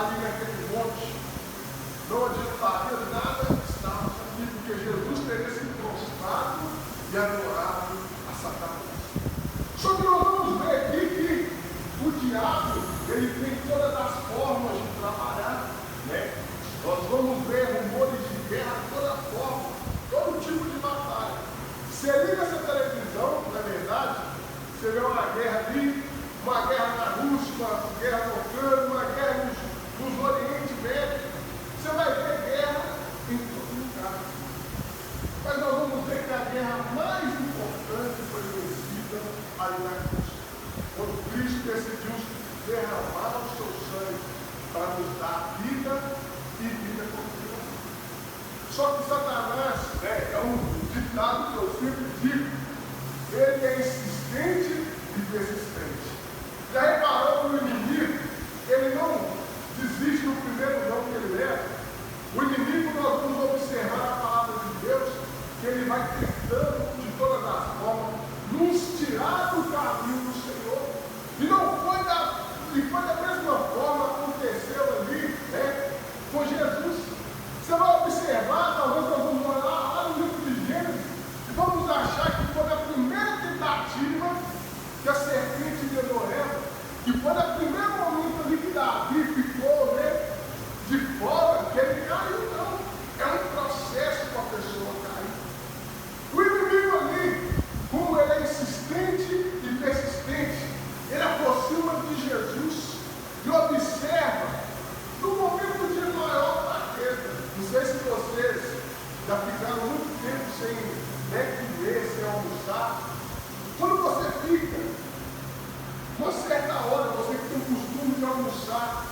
ali naquele monte, não adiantaria nada estarmos aqui, porque Jesus teria se prostrado e adorado a Satanás. Só que nós vamos ver aqui que o diabo, ele tem todas as formas de trabalhar, né? Nós vamos ver rumores de guerra de toda forma, todo tipo de batalha. Você liga essa televisão, na verdade, você vê uma guerra ali, uma guerra na Rússia, uma guerra na Ucrânia, uma guerra no Oriente Médio. Você vai ver guerra em todo lugar. Mas nós vamos ver que a guerra mais importante foi vencida ali na cruz. Quando Cristo decidiu derramar o seu sangue para nos dar vida e vida continua. Só que Satanás, né, é um ditado que eu sempre digo, ele é insistente e persistente. Já reparou que o inimigo, ele não desiste no primeiro não que ele leva? O inimigo, nós vamos observar a palavra de Deus, que ele vai tentando de todas as formas nos tirar do caminho do Senhor. E não foi da mesma forma que aconteceu ali, né, com Jesus. Você vai observar, talvez nós vamos olhar lá no livro de Gênesis, e vamos achar que foi a primeira tentativa que a serpente levou Eva, que foi o primeiro momento ali que Davi ficou, né, de fora, que ele caiu. Não, é um processo para a pessoa cair. O inimigo ali, como ele é insistente e persistente, ele aproxima de Jesus e observa no momento de maior fraqueza. Não sei se vocês já ficaram muito tempo sem, né, comer, sem almoçar. Quando você fica uma certa hora, você tem o costume de almoçar,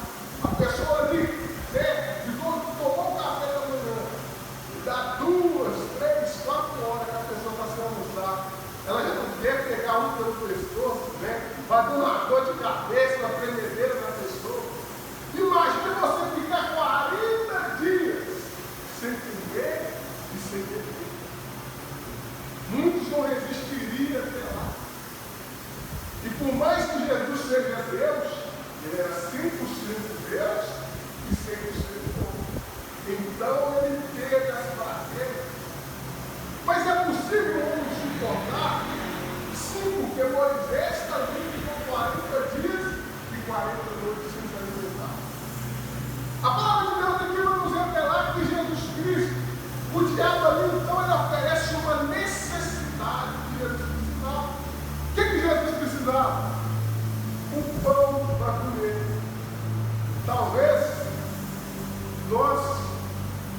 a pessoa ali, né, tomou o café da manhã, dá 2, 3, 4 horas que a pessoa está sem almoçar, ela já não quer pegar um pelo pescoço, né, vai dar uma dor de cabeça, uma tremedeira na pessoa. Imagina você ficar 40 dias sem comer e sem beber. Muitos não resistiriam até lá. E por mais que Jesus seja Deus, ele era 100% Deus e 100% homem. Então ele teve as fraquezas. Mas é possível um homem suportar? Sim, porque Moisés também ficou 40 dias e 40 noites sem se alimentar. A palavra de Deus aqui vai nos revelar que Jesus Cristo, o diabo ali, então, ele oferece uma necessidade que Jesus precisava. O que Jesus precisava? Um pão para comer. Talvez nós,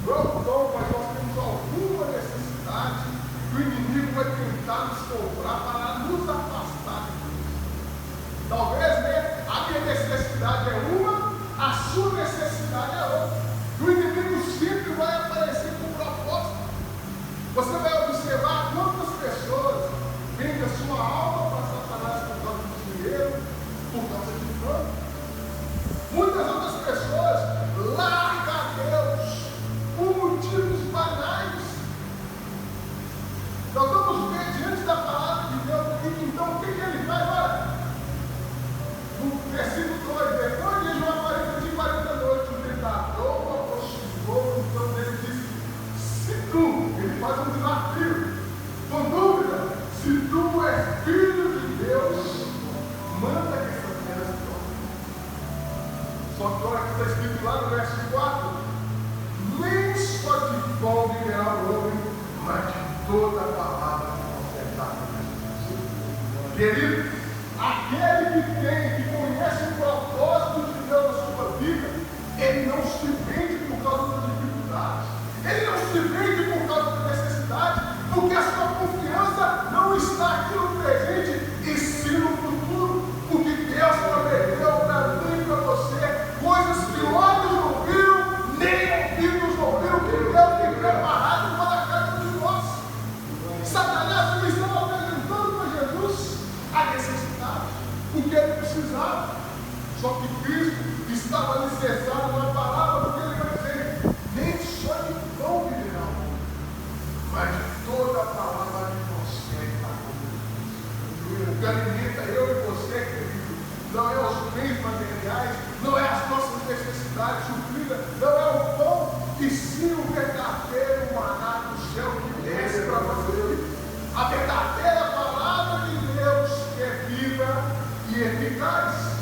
não pão, mas nós temos alguma necessidade que o inimigo vai tentar nos comprar para nos afastar de Deus. Talvez, né, a minha necessidade é uma, a sua necessidade é outra. O inimigo sempre vai aparecer com propósito. Você vai observar quantas pessoas vendem a sua alma para Satanás por causa de dinheiro, por causa de fama. Muitas outras pessoas largam a Deus por motivos banais. Nós vamos ver diante da palavra de Deus aqui, então o que ele faz? Olha, no versículo 2, depois de João 40 de 40 noites, o tentador aproximou, então ele disse: se tu, ele faz um desafio, com dúvida, se tu és filho de Deus, manda que essas pedras se tornem. Só que olha que está escrito lá no verso 4: nem só de pão viverá o homem, mas de toda a palavra que procede da. Querido, aquele que conhece o propósito de Deus na sua vida, ele não se vende por causa das dificuldades, ele não se vende por causa da necessidade, porque a sua confiança não está aqui no presente, e sim no futuro, porque Deus prometeu para mim e para você coisas que olhos não viram, nem ouvidos não viram, que Deus tem preparado para cada um de nós. Satanás não estava apresentando para Jesus a necessidade, o que ele precisava. Só que Cristo estava necessário na palavra, porque ele vai dizer: nem só de pão viverá o homem, mas de toda a palavra que procede da boca de Deus. O que alimenta eu e você, querido, não é os bens materiais, não é as nossas necessidades. necessidade suprida, não é o pão, e sim o verdadeiro maná do céu que desce para você. A verdadeira palavra de Deus que é viva e eficaz.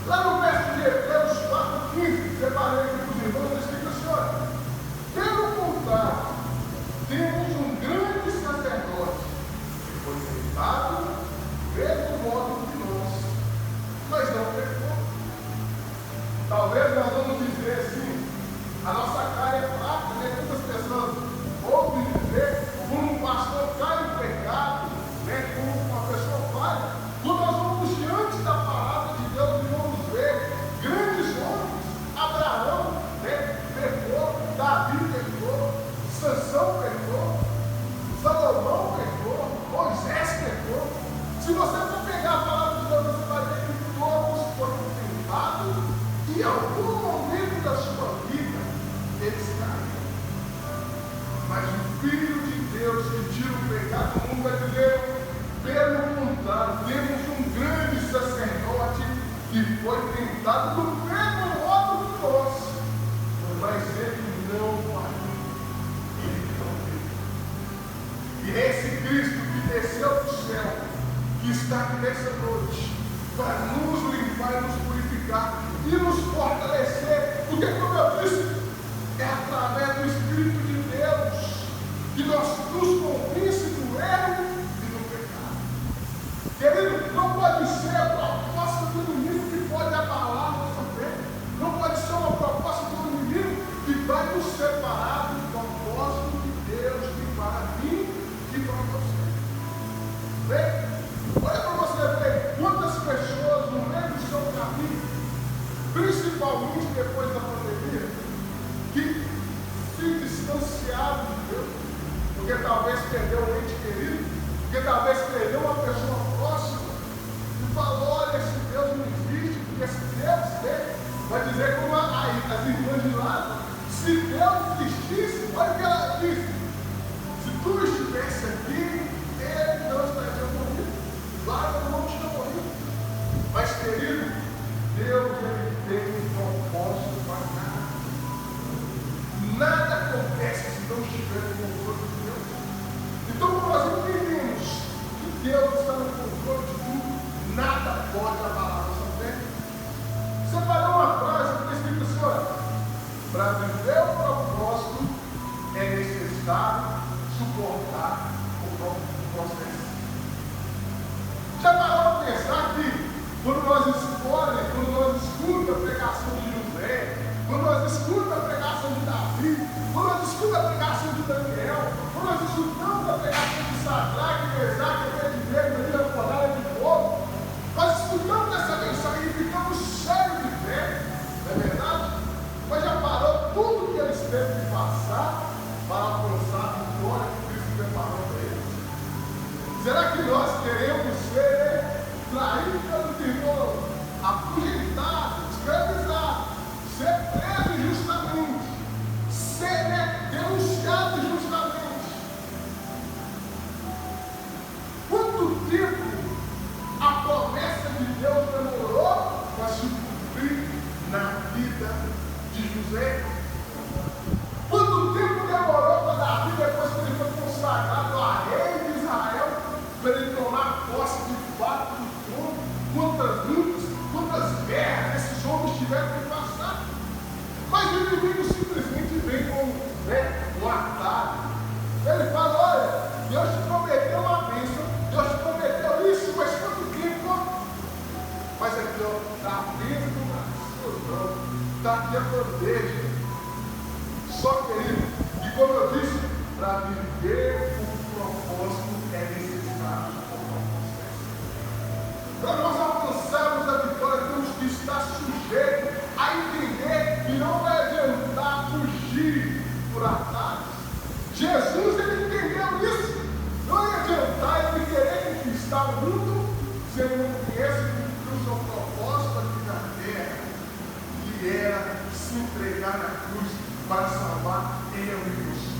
Lá no verso de Hebreus 4,15, separei aqui para os irmãos, escrito assim, olha, pelo contrário, temos um grande sacerdote que foi tentado do mesmo modo que nós, mas não pecou. Talvez nós vamos dizer assim, a nossa carne é fraca, né? Muitas pessoas ouvem dizer, como um pastor cai em pecado, né? Como uma pessoa falha. Quando nós vamos diante da palavra de Deus e vamos ver grandes homens, Abraão, né? Pecou, Davi pecou, Sansão pecou, Salomão pecou, Moisés pecou. Se você for pegar a palavra de Deus, você vai ver que todos foram tentados e em algum momento da sua vida eles caíram. Mas o Filho de Deus que tira o pecado do mundo é Deus. Pelo contrário, temos um grande sacerdote que foi tentado do mesmo modo que nós, mas ele não falhou. E esse Cristo que desceu do céu, que está aqui nessa noite, para nos limpar e nos purificar e nos fortalecer, porque, como eu disse, é através do Espírito de Deus que nós nos convence do erro e do pecado. Querido, não pode ser a proposta do inimigo que pode abalar a nossa fé. Não pode ser uma proposta do inimigo que vai nos separar do propósito de Deus que para mim e para você. Bem, olha para você ver quantas pessoas no meio do seu caminho, principalmente depois da pandemia, que se distanciaram de Deus, porque talvez perdeu um ente querido, porque talvez perdeu uma pessoa próxima, e falou, olha, esse Deus não existe, porque esse Deus vai dizer como as irmãs de lá, se Deus existisse, olha o que ela disse, se tu estivesse aqui, ele não estaria morrido, lá eu não tinha morrido. Mas, querido, Deus ele tem um propósito para nada. Nada acontece se não estiver no controle de Deus. Então, quando nós entendemos que Deus está no controle de tudo, nada pode abalar nossa fé. Separou uma frase que está escrito assim, olha, para viver o propósito é necessário suportar o próprio processo. Já parou para pensar que quando nós escutamos a pregação de José, quando nós escutamos a pregação de Davi, quando nós escutamos a pregação de Daniel, quando nós escutamos a pregação de Sadraque, Mesaque, Abednego, Daniel, Cornélio de fogo, nós escutamos essa mensagem e ficamos cheios de fé, não é verdade? Mas já parou tudo que eles teve que passar para alcançar a vitória que Cristo preparou para eles? Será que nós queremos ser traídos pelos irmãos, afugentados, escravizados, ser presos injustamente, ser denunciados injustamente? Quanto tempo a promessa de Deus demorou para se cumprir na vida de José? Quanto tempo demorou para Davi, depois que ele foi consagrado a rei de Israel, para ele tomar posse de fato do trono? Quantas lutas, quantas guerras esses homens tiveram que passar? Mas o inimigo simplesmente vem com um atalho. Ele fala, olha, Deus te prometeu uma bênção, Deus te prometeu isso, mas quanto tempo? Mas aqui, ó, está a bênção do braço, está aqui a bandeja. Só, querido, e como eu disse, para viver o propósito é necessário suportar o processo. Para nós alcançarmos a vitória, temos que estar sujeitos a entender que não vai adiantar fugir por atalhos. Jesus, ele entendeu isso. Não ia adiantar ele querer conquistar o mundo se ele não conhece o seu propósito aqui na terra, que era se entregar na cruz para salvar eu e você.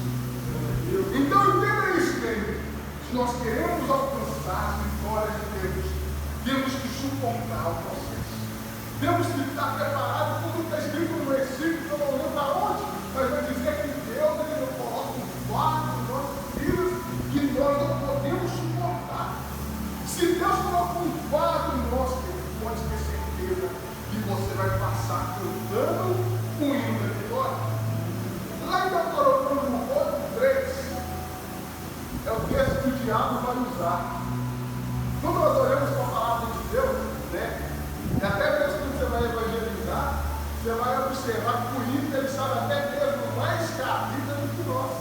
Então entenda isso, querido. Se nós queremos alcançar as vitórias de Deus, temos que suportar o processo. Temos que estar preparados, como está escrito no não lembro aonde, mas vai dizer que Deus ele não coloca um fardo em nossas vidas que nós não podemos suportar. Se Deus coloca um fardo em nós, pode ter certeza que você vai passar cantando o hino da vitória. Lá em Deuteronômio 3, é o texto que o diabo vai usar. Quando nós olhamos para a palavra de Deus, né? E até mesmo quando você vai evangelizar, você vai observar que o ímpio ele sabe até mesmo mais que a Bíblia do que nós.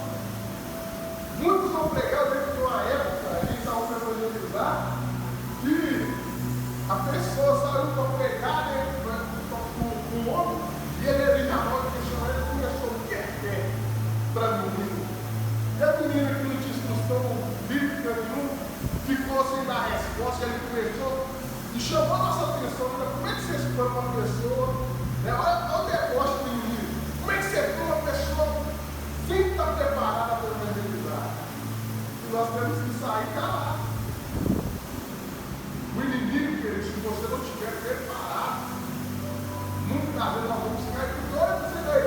Muitos vão pregar, eu lembro que uma época a gente estava para evangelizar e a pessoa saiu para pregar, né, com o homem, e ele já logo questionou, ele começou o que é para a menina. E a menina que não tinha instrução bíblica nenhuma, ficou sem dar resposta, ele começou e chamou a nossa atenção, né? Como é que você expõe uma pessoa, né? Olha o deboche do menino, como é que você expõe uma pessoa sem estar preparada para evangelizar? E nós temos que sair calados. O inimigo, querido, se você não estiver preparado, muitas vezes nós vamos ficar de olho para você ver.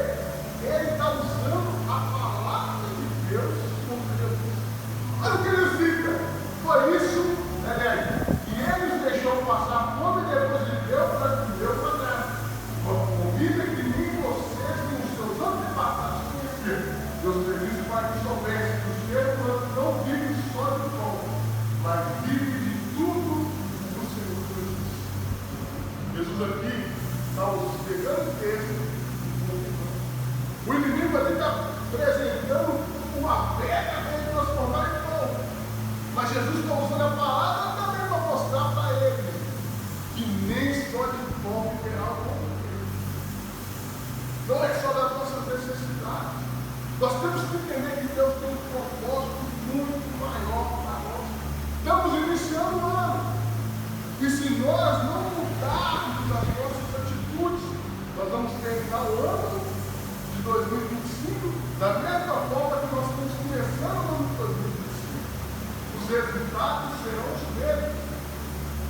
Ele está usando a palavra de Deus contra Jesus. Olha o que ele cita. Foi isso, né, que ele nos deixou passar fome depois de Deus para que Deus mandasse. Uma comida que nem vocês, nem os seus antepassados conheciam. Deus fez isso para que soubesse que o ser humano não vive só de pão, mas vive de tudo do Senhor Jesus. Jesus aqui está pegando o texto. O inimigo ali está apresentando uma pedra para ele transformar em pão. Mas Jesus está usando a palavra também para mostrar para ele que nem só de pão viverá o homem. Não é só das nossas necessidades. Nós temos que entender que Deus tem um propósito muito maior para nós. Estamos iniciando o ano. E se nós não mudarmos as nossas atitudes, nós vamos terminar o ano de 2025 da mesma forma que nós estamos começando o ano de 2025. Os resultados serão os mesmos.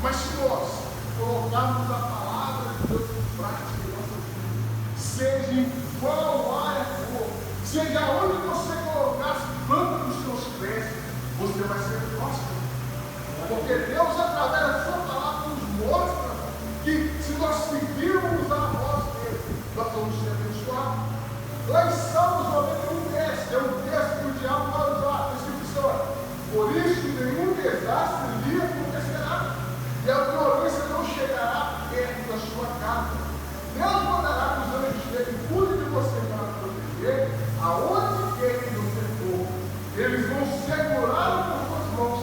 Mas se nós colocarmos a palavra de Deus em prática em nossa vida, seja em qual área for, seja onde você colocar as plantas dos seus pés, você vai ser próspero. Porque Deus, através da sua palavra, nos mostra que se nós seguirmos a voz dele, nós vamos ser abençoados. Lá em Salmos 91, é um texto que o diabo vai usar, a descrição. Por isso, nenhum desastre lhe acontecerá, e a violência não chegará perto da sua casa. Deus mandará que os anjos dele cuidem de você para proteger, aonde quer que você for. Eles vão segurar com suas mãos,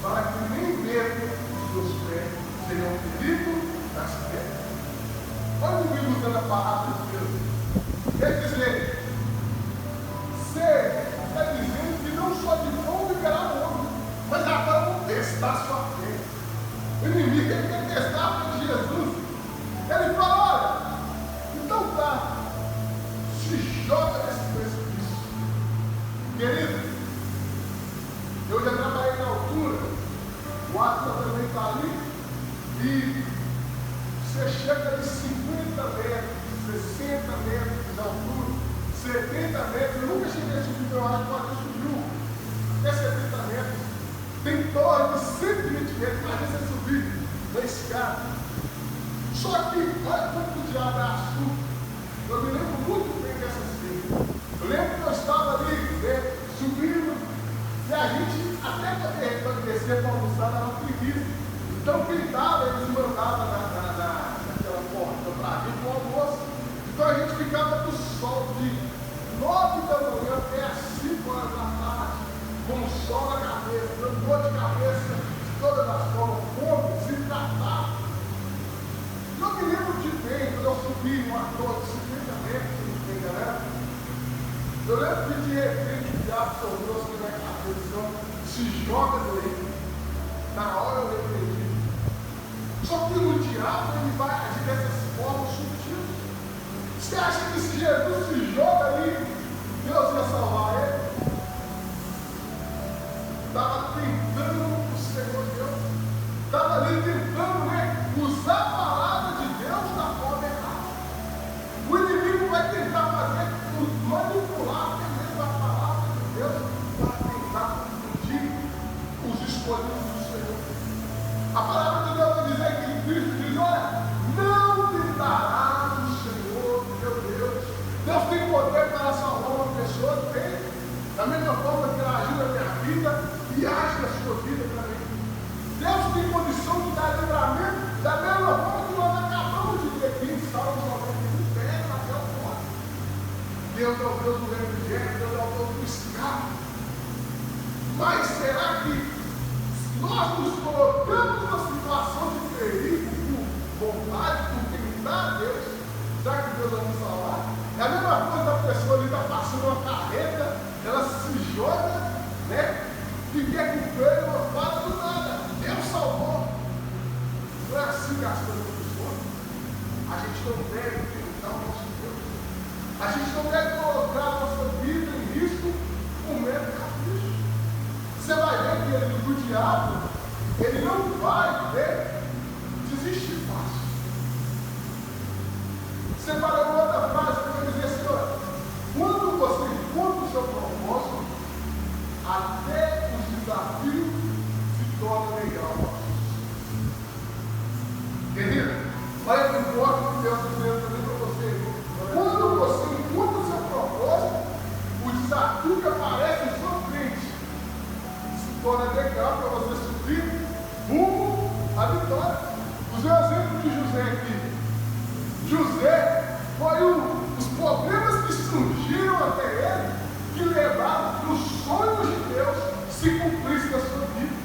para que nem mesmo os seus pés sejam feridos nas pedras. Olha o que usando a palavra de Deus. Quer dizer, está dizendo que não só de pão viverá o homem, mas agora vamos testar a sua fé. O inimigo quer testar a fé de Jesus. Ele fala, olha, então tá, se joga nesse precipício. Querido, eu já trabalhei na altura, o Atlas também está ali, e você chega de 50 metros, 60 metros de altura, 70 metros, eu nunca cheguei a subir, eu acho que o Atlas subiu até 70 metros, tem torre de 120 metros, imagina você subir na escada. Só que, olha como o diabo é astuto. Eu me lembro muito bem dessa cena. Eu lembro que eu estava ali, né, subindo, e a gente, até quando descer para almoçar, dava preguiça. Então, pintava, eles mandavam naquela porta para vir para o almoço. Então, a gente ficava no sol de 9 da manhã até as 5 horas da tarde, com o sol na cabeça, dando dor de cabeça de todas as formas, fome, desidratado. Eu me lembro de bem, quando eu subi uma torre de 50 metros, galera. Eu lembro que de repente o diabo sobrou assim na cabeça, se joga doente. Na hora eu repreendi. Só que o diabo ele vai agir dessas formas sutis. Você acha que se Jesus se joga ali, Deus ia salvar ele? Estava tentando o Senhor Deus. Estava ali tentando, né, usar a palavra de Deus da forma errada. O inimigo vai tentar fazer Deus é o Deus do refrigério, Deus é o Deus do escape. Mas será que nós nos colocamos numa situação de perigo por vontade, por tentar a Deus? Será que Deus vai nos salvar? É a mesma coisa da pessoa ali está passando uma carreta, ela se joga, né? E quer que o freio não faça do nada. Deus salvou. Não é assim que as coisas funcionam. A gente não deve tentar o nosso Deus. A gente não deve colocar a nossa vida em risco com medo de capricho. Você vai ver que ele, do diabo, ele não vai desistir fácil. Você fala uma outra frase que vai dizer assim, olha, quando você encontra o seu propósito, até os desafios se tornam legal. Querido, olha que importa que Deus está dizendo também para você. Quando você encontra o seu propósito, o desafio que aparece em sua frente se torna legal para você subir rumo à vitória. Usei o exemplo de José aqui. José foi os problemas que surgiram até ele que levaram para os sonhos de Deus se cumprissem na sua vida.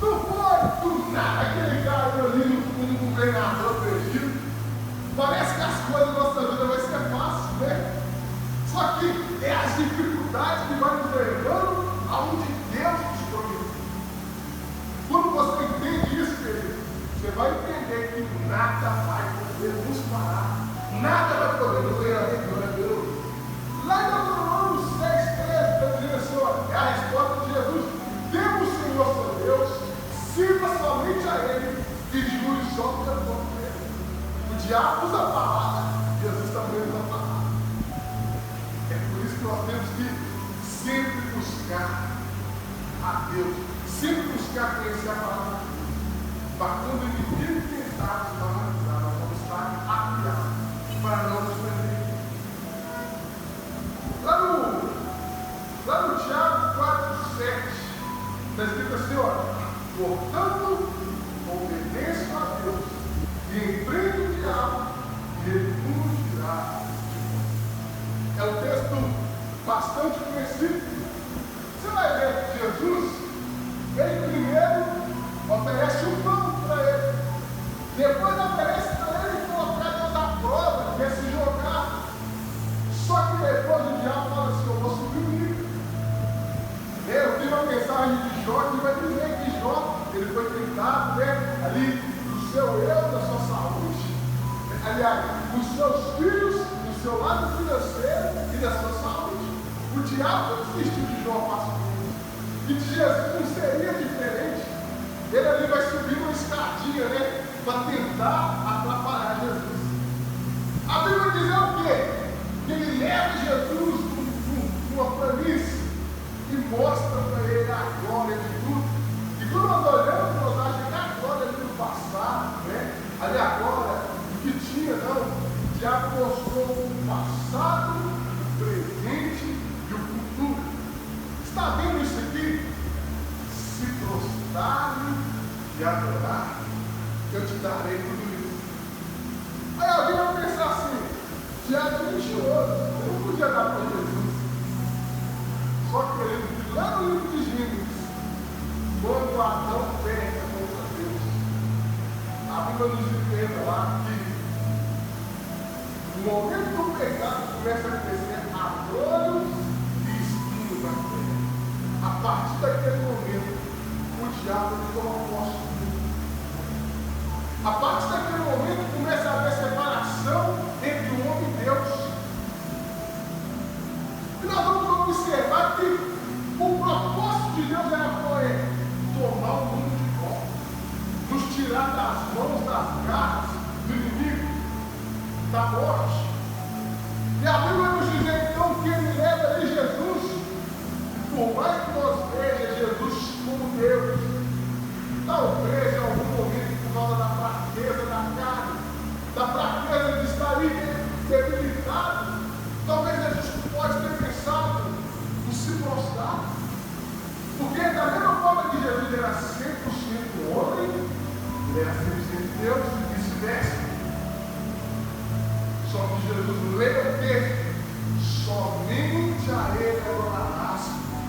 Não foi do nada que ele caiu ali no governador perdido. Parece que as coisas da nossa vida vai ser fácil, né? Só que é as dificuldades que vão nos levando aonde Deus nos prometeu. Quando você entende isso, querido, você vai entender que nada vai poder nos parar. Nada vai poder nos levar. Lá em Deuteronômio 6,13, está dizendo assim, olha, é a resposta de Jesus. Temos o Senhor seu Deus, sirva somente a Ele e jure só pelo nome dele. O diabo usa a palavra, Jesus também usa a palavra. É por isso que nós temos que sempre buscar a Deus, sempre buscar conhecer a palavra de Deus. Para quando o inimigo tentar nos paralisar, nós vamos estar afiados para não nos perder. Lá no Tiago 4,7, está escrito assim, olha, portanto, obedeço a Deus e empreendo o diabo e ele fugirá de nós. É um texto bastante conhecido. Você vai ver que Jesus, ele primeiro oferece um pão para ele, depois oferece para ele colocar Deus à prova, que é se jogar. Só que depois o diabo fala assim, eu vou subir o nível. Eu tenho uma mensagem de Jó que vai dizer que Jó, ele foi tentado, né, ali do seu eu, da sua saúde, aliás, dos seus filhos, do seu lado financeiro e da sua saúde. O diabo não desistiu de Jó facilmente. E de Jesus não seria diferente. Ele ali vai subir uma escadinha, né, para tentar atrapalhar Jesus. A Bíblia vai dizer o quê? Que ele leva Jesus numa planície e mostra para ele a glória de tudo. E quando nós olhamos, nós achamos que a glória ali no passado, né? Ali agora, o que tinha, não. O diabo mostrou o passado, o presente e o futuro. Está vendo isso aqui? Se prostrar e adorar, eu te darei tudo isso. Aí alguém vai pensar assim, diabo é mentiroso, eu não podia dar para Jesus. Só que ele, lá no livro de Gênesis, quando Adão peca contra Deus, a Bíblia nos entende lá que no momento do pecado começa a crescer abrolhos e espinhos na terra. A partir daquele momento, o diabo toma posse de tudo. A partir daquele momento começa a haver separação entre o homem e Deus. E nós vamos observar que o propósito de Deus era tomar o mundo de volta, nos tirar das mãos das garras do inimigo, da morte. E a Bíblia nos diz então que ele leva ali Jesus, por mais que nós vejamos Jesus como Deus, talvez em algum momento por causa da fraqueza da carne, da fraqueza de estar ali debilitado, talvez a gente pode ter pensado em se prostrar. Porque da mesma forma que Jesus era 100% homem, ele era 100% Deus e vice-versa. Só que Jesus lê o texto. Somente a Ele adorarás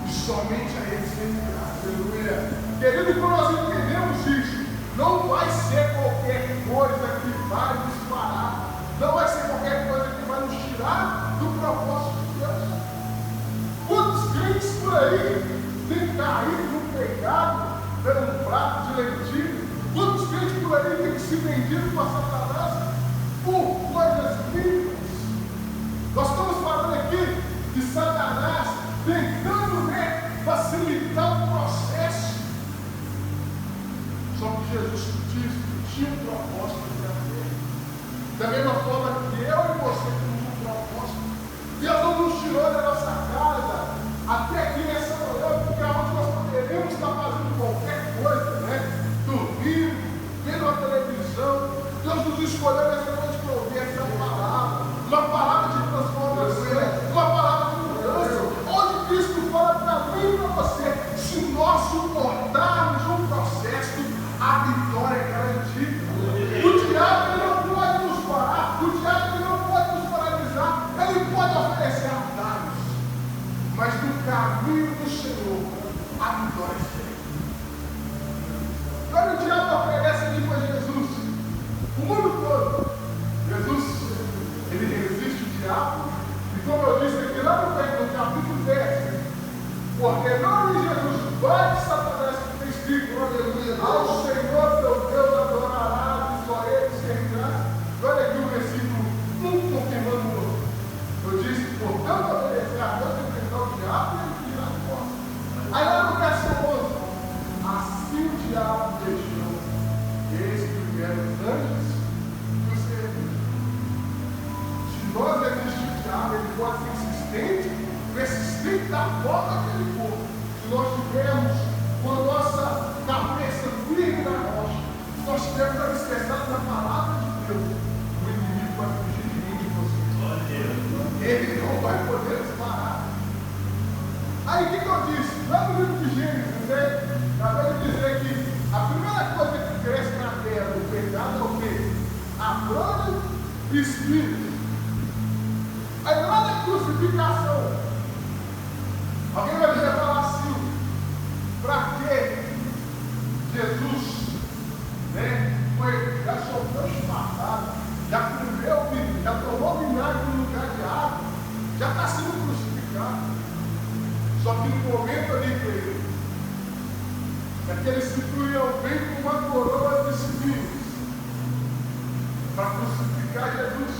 e somente a Ele servirás. Aleluia. Querido, quando nós entendemos isso, não vai ser qualquer coisa que vai nos parar. Não vai ser qualquer coisa que vai nos tirar do propósito de Deus. Quantos crentes por aí têm caído no pecado pelo prato de lentilha? Quantos crentes por aí têm se vendido para Satanás por coisas mínimas? Nós estamos falando aqui de Satanás tentando facilitar o processo. Só que Jesus disse que tinha um propósito para ele. Da mesma forma que eu e você temos um propósito. Deus não nos tirou da nossa casa até aqui nessa manhã, porque é onde nós poderíamos estar fazendo qualquer coisa, né? Dormindo, vendo a televisão. Deus nos escolheu nessa noite para ouvir essa palavra. Uma palavra de transformação, uma palavra de mudança, onde Cristo fala para mim e para você: se nós suportarmos um processo, a vitória é garantida. O diabo não pode nos parar, o diabo não pode nos paralisar, ele pode oferecer atalhos, mas no caminho do Senhor, a vitória é feita. Quando o diabo oferece ali para Jesus, o mundo todo, Jesus, ele resiste o diabo, e como eu disse aqui lá no capítulo 10, porque não em Jesus vai de Satanás que tem escrito, aleluia, ao Senhor teu Deus adorarás e só ele servirás. Olha aqui o versículo 1 confirmando o outro. Eu disse, portanto, obedecer a Deus e enfrentar o diabo e ele virá de fora. Aí lá no verso 11, assim o diabo deixou, eis que vieram os anjos e os servidores. Se nós resistirmos o diabo, ele pode ser insistente, persistente da forma que ele for. Se nós tivermos com a nossa cabeça firme na rocha, se nós tivermos alicerçados na palavra de Deus, o inimigo vai fugir de mim e de você. Ele não vai poder nos parar. Aí o que eu disse? Lá no livro de Gênesis, né? Acabei de dizer que a primeira coisa que cresce na terra do pecado é o quê? A planta e espírito. Aí lá na crucificação, alguém vai dizer falar assim: para que Jesus, né, já sofreu espartado, já comeu, já tomou vinagre no lugar de água, já está sendo crucificado. Só que no momento ali, querido, aquele centurião vem com uma coroa de espinhos para crucificar Jesus.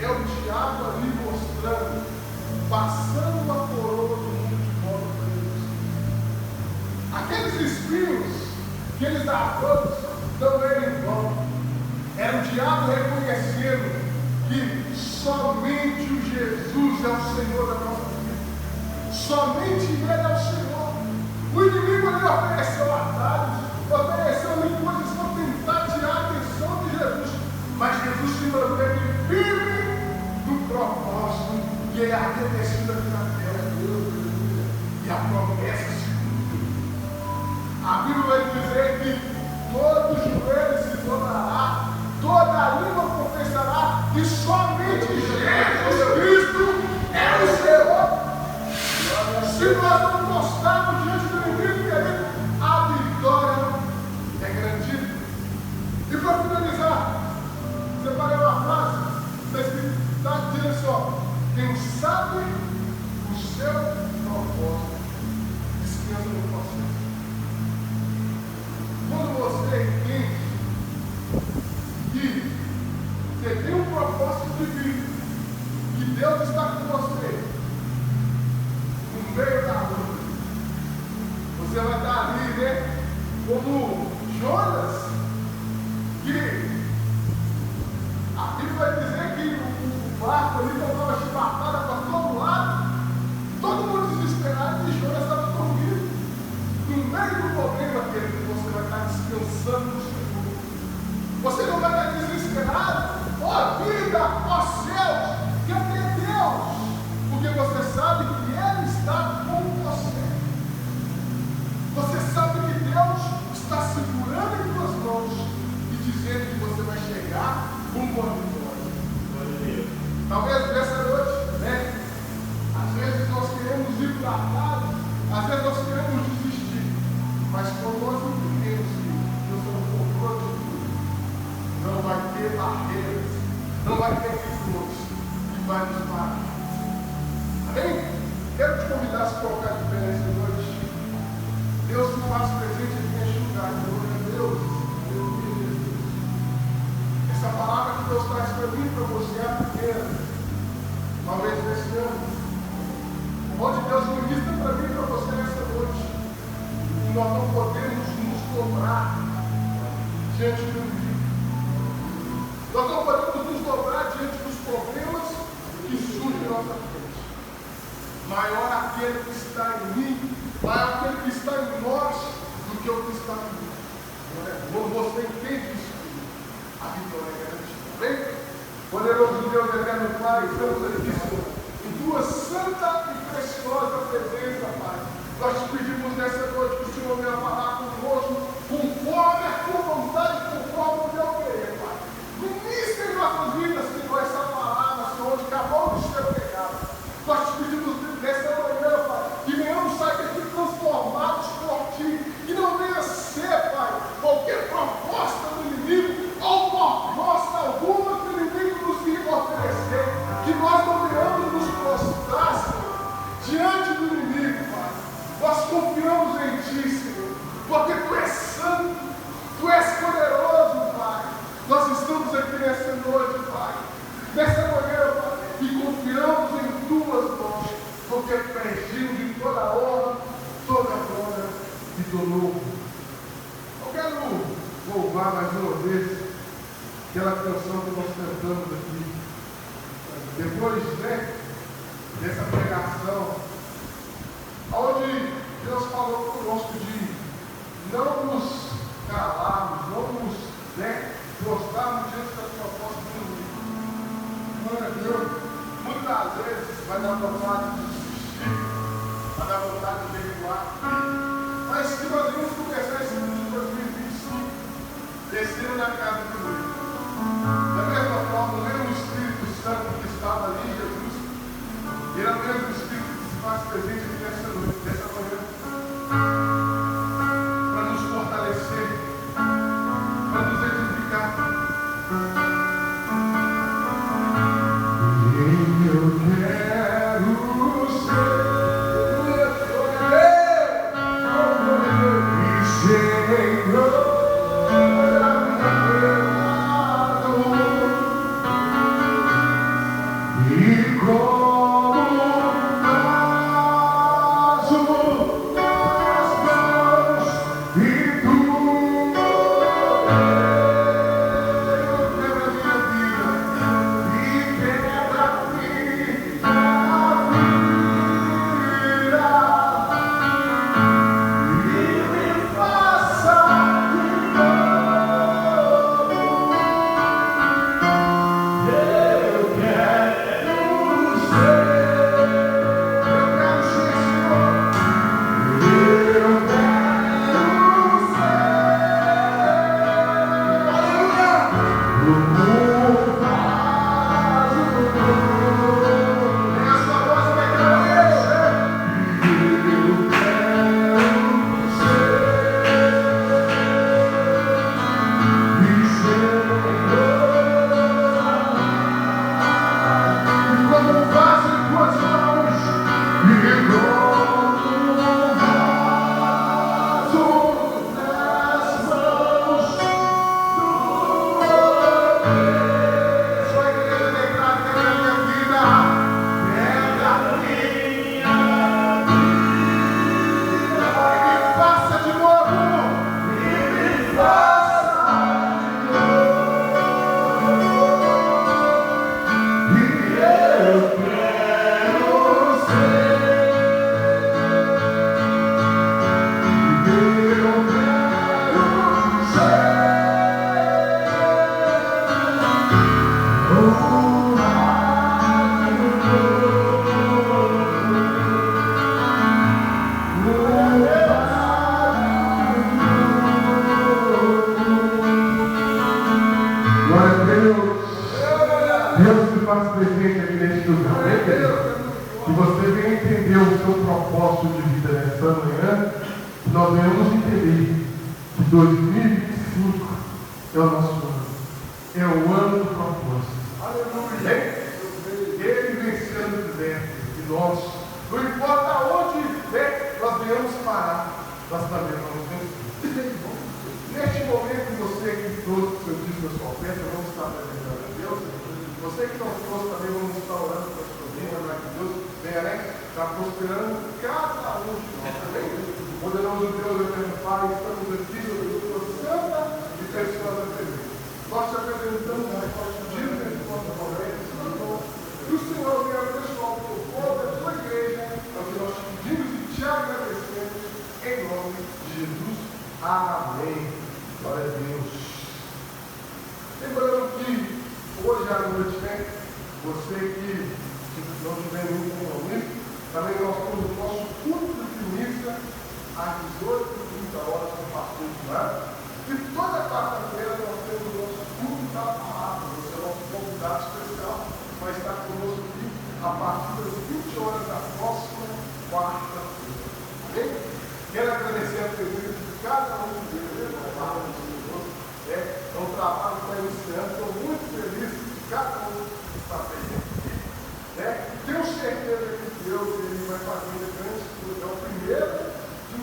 É o diabo ali mostrando, passando uma coroa do mundo de volta para Jesus. Aqueles espinhos que eles davam não eram em vão. Era o diabo reconhecendo que somente o Jesus é o Senhor da nossa vida. Somente Ele é o Senhor. O inimigo ele ofereceu atalhos, ofereceu coisas para tentar tirar a atenção de Jesus. Mas Jesus se manteve firme no propósito que ele havia descido aqui na terra. E a promessa se cumpriu. A Bíblia vai dizer que todo joelho se dobrará, toda língua confessará que somente Jesus Cristo é o Senhor. Se nós não postarmos diante do inimigo, querido, a vitória é garantida. E para finalizar, separei uma frase, está dizendo assim, ó: quem sabe o seu propósito, descansa no processo. Quando você entende que você tem um propósito divino, que Deus está com você, no meio da luta, você vai estar ali, né? Como Jonas, que a Bíblia vai dizer que o barco ali tomava chibatada para todo lado, todo mundo desesperado, e Jonas estava dormindo. No meio do problema, querido, você vai estar descansando no Senhor. Você não vai estar desesperado, ó vida, ó céus, cadê Deus? Porque você sabe que Ele está com você. Você sabe que Deus está segurando em suas mãos e dizendo que você vai chegar com uma vitória. ter barreiras, não vai ter pessoas que vai nos parar. Amém? Quero te convidar a se colocar de pé nessa noite. Deus se faz presente aqui neste lugar. Glória a Deus. Deus. Essa palavra que Deus traz para mim e para você é a primeira. Talvez nesse ano. Onde Deus ministra para mim e para você nessa noite. E nós não podemos nos dobrar diante do inimigo. Nós não podemos nos dobrar diante dos problemas que surgem em nossa frente. Maior aquele que está em mim, maior aquele que está em nós, do que o que está em mim. Quando você entende isso, a vitória é garantida. Amém? Poderoso Deus, eterno Pai, estamos aqui, Senhor, em tua santa e preciosa presença, Pai. Nós te pedimos nessa noite que o Senhor venha falar conosco, conforme a tua vontade, conforme o teu querer, Pai. Ministra em nossas vidas, Senhor, essa palavra, Senhor, onde acabou de ser pregada. Nós te pedimos nessa manhã, Pai, que venhamos sair daqui transformados por ti, que não venha ser, Pai, qualquer proposta do inimigo, ou proposta alguma que o inimigo nos venha oferecer, que nós não venhamos nos prostrar, Senhor, diante do inimigo, Pai. Nós confiamos em ti, Senhor, porque tu és santo, tu és poderoso, Pai. Nós estamos aqui nessa noite, Pai, nessa manhã, Pai, e confiamos em tuas mãos, porque pedimos de toda a honra, toda a glória e todo louvor. Eu quero louvar mais uma vez aquela canção que nós cantamos aqui. Depois, dessa pregação, onde Deus falou conosco de não nos calarmos, não nos prostrarmos diante da proposta do inimigo. Glória a Deus. Muitas vezes vai dar vontade de desistir, vai dar vontade de recuar. Mas que nós vamos começar esse ano de 2025 descendo na casa do Senhor. Da mesma forma, o mesmo Espírito Santo que estava ali, Jesus, ele é o mesmo Espírito que se faz presente aqui nessa noite, dessa manhã, para nos fortalecer, para nos edificar. Eu quero ser Senhor. Deus se faz presente aqui neste lugar. Se você vem entender o seu propósito de vida nessa manhã, nós devemos entender que 2025 é o nosso ano. é o ano do propósito. Aleluia! Ele vencendo o deserto e nós, não importa onde nós venhamos parar, nós também vamos vencer. Neste momento, você que trouxe o seu dízimo da sua oferta, vamos estar apresentando a Deus. Você que não trouxe também, vamos estar orando para a sua vida, para que Deus venha, está prosperando cada um de nós também. Poderoso Deus, eterno Pai, estamos aqui na sua santa e preciosa presença. Nós te apresentamos a nossa dízimo de nossa oferta, e o Senhor venha abençoar o teu povo, a tua igreja, é o que nós te pedimos e te agradecemos, em nome de Jesus. Amém. Glória a Deus. Lembrando que hoje à noite, você que não tiver nenhum compromisso, também nós temos o nosso culto de missa às 18h30 com o pastor Gilmar. E toda quarta-feira nós temos o nosso culto da palavra. Você é o nosso convidado especial, vai estar conosco aqui a partir das 20 horas da próxima quarta-feira. Amém? Quero agradecer a presença de cada um deles, é um trabalho